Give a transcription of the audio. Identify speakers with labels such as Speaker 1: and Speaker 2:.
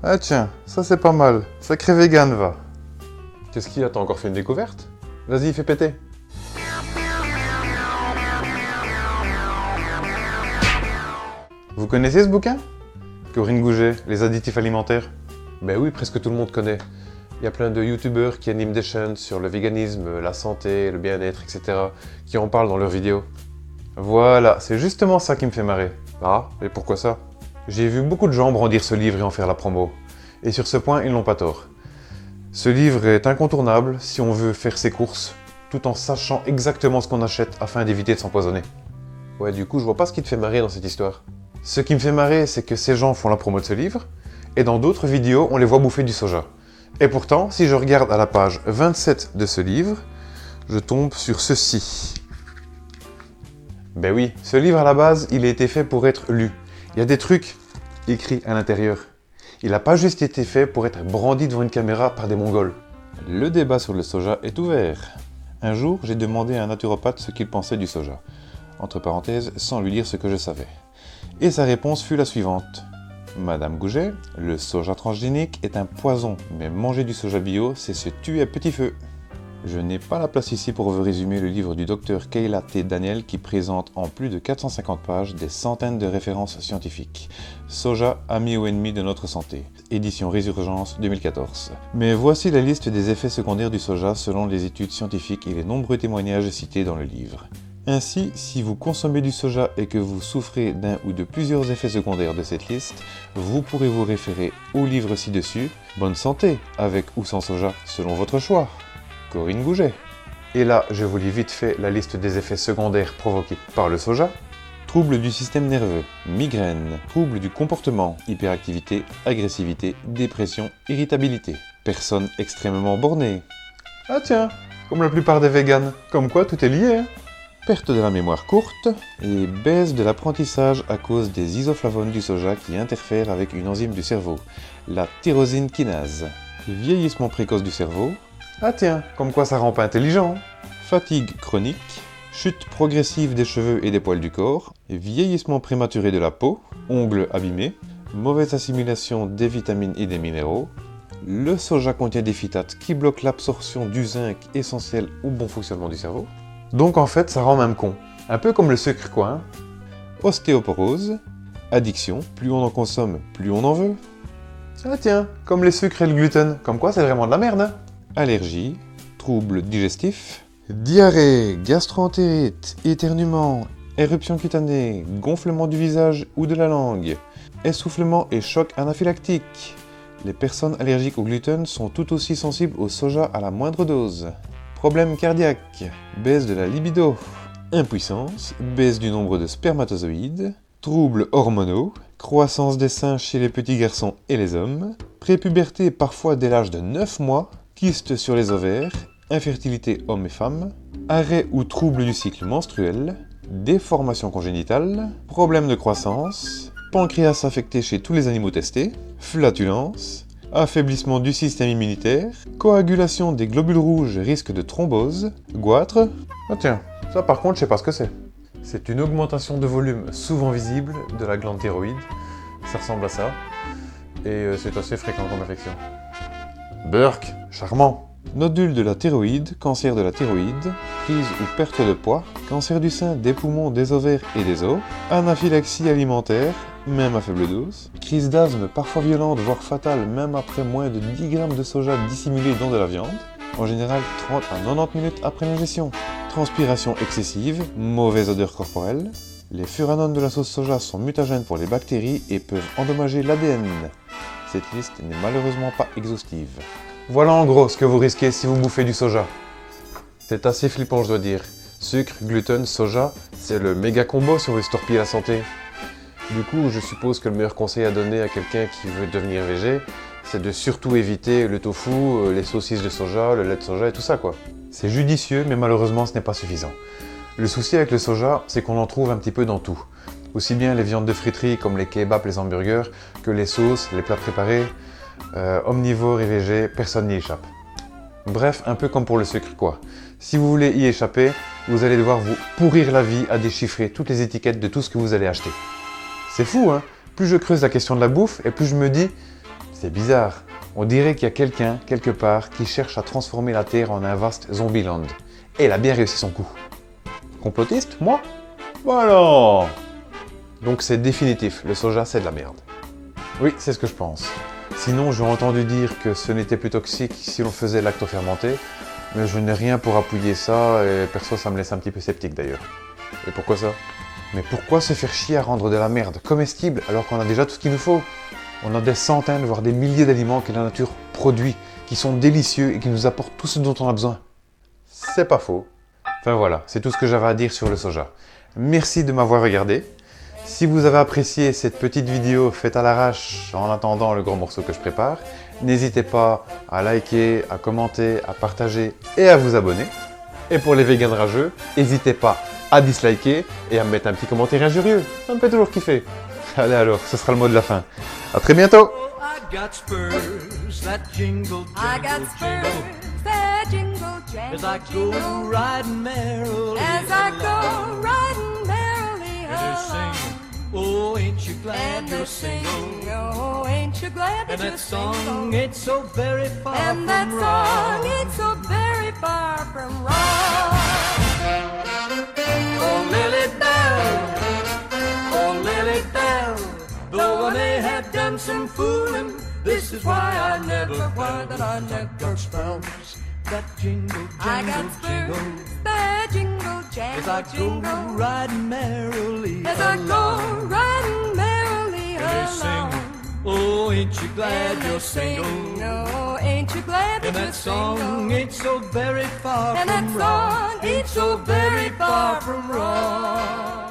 Speaker 1: Ah tiens, ça c'est pas mal. Sacré vegan va. Qu'est-ce qu'il y a, t'as encore fait une découverte? Vas-y, fais péter. Vous connaissez ce bouquin? Corinne Gouget, Les additifs alimentaires? Ben oui, presque tout le monde connaît. Il y a plein de youtubeurs qui animent des chaînes sur le véganisme, la santé, le bien-être, etc. qui en parlent dans leurs vidéos. Voilà, c'est justement ça qui me fait marrer. Ah, et pourquoi ça? J'ai vu beaucoup de gens brandir ce livre et en faire la promo. Et sur ce point, ils n'ont pas tort. Ce livre est incontournable si on veut faire ses courses, tout en sachant exactement ce qu'on achète afin d'éviter de s'empoisonner. Ouais, du coup, je vois pas ce qui te fait marrer dans cette histoire. Ce qui me fait marrer, c'est que ces gens font la promo de ce livre, et dans d'autres vidéos, on les voit bouffer du soja. Et pourtant, si je regarde à la page 27 de ce livre, je tombe sur ceci. Ben oui, ce livre à la base, il a été fait pour être lu. Il y a des trucs écrits à l'intérieur. Il n'a pas juste été fait pour être brandi devant une caméra par des Mongols. Le débat sur le soja est ouvert. Un jour, j'ai demandé à un naturopathe ce qu'il pensait du soja. Entre parenthèses, sans lui dire ce que je savais. Et sa réponse fut la suivante. Madame Gouget, le soja transgénique est un poison, mais manger du soja bio, c'est se tuer à petit feu. Je n'ai pas la place ici pour vous résumer le livre du docteur Kayla T. Daniel qui présente en plus de 450 pages des centaines de références scientifiques. Soja, ami ou ennemi de notre santé. Édition Résurgence 2014. Mais voici la liste des effets secondaires du soja selon les études scientifiques et les nombreux témoignages cités dans le livre. Ainsi, si vous consommez du soja et que vous souffrez d'un ou de plusieurs effets secondaires de cette liste, vous pourrez vous référer au livre ci-dessus. Bonne santé, avec ou sans soja, selon votre choix. Corinne Gouget. Et là, je vous lis vite fait la liste des effets secondaires provoqués par le soja. Troubles du système nerveux, migraine, troubles du comportement, hyperactivité, agressivité, dépression, irritabilité. Personnes extrêmement bornées. Ah tiens, comme la plupart des véganes, comme quoi tout est lié, hein. Perte de la mémoire courte et baisse de l'apprentissage à cause des isoflavones du soja qui interfèrent avec une enzyme du cerveau, la tyrosine kinase. Vieillissement précoce du cerveau. Ah tiens, comme quoi ça rend pas intelligent. Fatigue chronique, chute progressive des cheveux et des poils du corps, vieillissement prématuré de la peau, ongles abîmés, mauvaise assimilation des vitamines et des minéraux. Le soja contient des phytates qui bloquent l'absorption du zinc essentiel au bon fonctionnement du cerveau. Donc en fait, ça rend même con. Un peu comme le sucre quoi, hein. Ostéoporose, addiction, plus on en consomme, plus on en veut. Ah tiens, comme les sucres et le gluten, comme quoi c'est vraiment de la merde, hein. Allergie, troubles digestifs, diarrhée, gastro-entérite, éternuement, éruption cutanée, gonflement du visage ou de la langue, essoufflement et choc anaphylactique. Les personnes allergiques au gluten sont tout aussi sensibles au soja à la moindre dose. Problèmes cardiaques, baisse de la libido, impuissance, baisse du nombre de spermatozoïdes, troubles hormonaux, croissance des seins chez les petits garçons et les hommes, prépuberté parfois dès l'âge de 9 mois, kystes sur les ovaires, infertilité hommes et femmes, arrêt ou trouble du cycle menstruel, déformation congénitale, problèmes de croissance, pancréas affecté chez tous les animaux testés, flatulence, affaiblissement du système immunitaire, coagulation des globules rouges, risque de thrombose, goitre. Ah tiens, ça par contre je sais pas ce que c'est. C'est une augmentation de volume souvent visible de la glande thyroïde, ça ressemble à ça, et c'est assez fréquent comme affection. Burk, charmant. Nodule de la thyroïde, cancer de la thyroïde, prise ou perte de poids, cancer du sein, des poumons, des ovaires et des os, anaphylaxie alimentaire, même à faible dose, crise d'asthme parfois violente voire fatale même après moins de 10 grammes de soja dissimulé dans de la viande, en général 30 à 90 minutes après l'ingestion, transpiration excessive, mauvaise odeur corporelle, les furanones de la sauce soja sont mutagènes pour les bactéries et peuvent endommager l'ADN. Cette liste n'est malheureusement pas exhaustive. Voilà en gros ce que vous risquez si vous bouffez du soja. C'est assez flippant je dois dire. Sucre, gluten, soja, c'est le méga combo si on veut se torpiller la santé. Du coup, je suppose que le meilleur conseil à donner à quelqu'un qui veut devenir végé, c'est de surtout éviter le tofu, les saucisses de soja, le lait de soja et tout ça quoi. C'est judicieux, mais malheureusement ce n'est pas suffisant. Le souci avec le soja, c'est qu'on en trouve un petit peu dans tout. Aussi bien les viandes de friterie comme les kebabs, les hamburgers, que les sauces, les plats préparés, omnivores et végés, personne n'y échappe. Bref, un peu comme pour le sucre quoi. Si vous voulez y échapper, vous allez devoir vous pourrir la vie à déchiffrer toutes les étiquettes de tout ce que vous allez acheter. C'est fou hein. Plus je creuse la question de la bouffe et plus je me dis, C'est bizarre. On dirait qu'il y a quelqu'un, quelque part, qui cherche à transformer la Terre en un vaste zombieland. Et il a bien réussi son coup. Complotiste, moi? Bah non! Donc c'est définitif, le soja c'est de la merde. Oui, c'est ce que je pense. Sinon, j'ai entendu dire que ce n'était plus toxique si l'on faisait lactofermenté, mais je n'ai rien pour appuyer ça, et perso ça me laisse un petit peu sceptique d'ailleurs. Et pourquoi ça? Mais pourquoi se faire chier à rendre de la merde comestible alors qu'on a déjà tout ce qu'il nous faut? On a des centaines, voire des milliers d'aliments que la nature produit, qui sont délicieux et qui nous apportent tout ce dont on a besoin. C'est pas faux. Enfin voilà, c'est tout ce que j'avais à dire sur le soja. Merci de m'avoir regardé. Si vous avez apprécié cette petite vidéo faite à l'arrache en attendant le gros morceau que je prépare, n'hésitez pas à liker, à commenter, à partager et à vous abonner. Et pour les végans rageux, n'hésitez pas à disliker et à me mettre un petit commentaire injurieux. Ça me fait toujours kiffer. Allez alors, ce sera le mot de la fin. À très bientôt!
Speaker 2: As I go riding merrily, as I go riding merrily along. Oh, ain't you glad you're single? Oh, ain't you glad that you're single? And that song ain't so very far from wrong. And that song ain't so very far from wrong. Oh, Lily Bell, though I may have done some fooling, this is why I never spells. That jingle, jingle, I got jingle, that jingle, jangle, as I go riding merrily along. As I go riding merrily along. Oh, ain't you glad you're single? No, ain't you glad that you're single? And that song ain't so very far from wrong. And that song ain't so very far from wrong.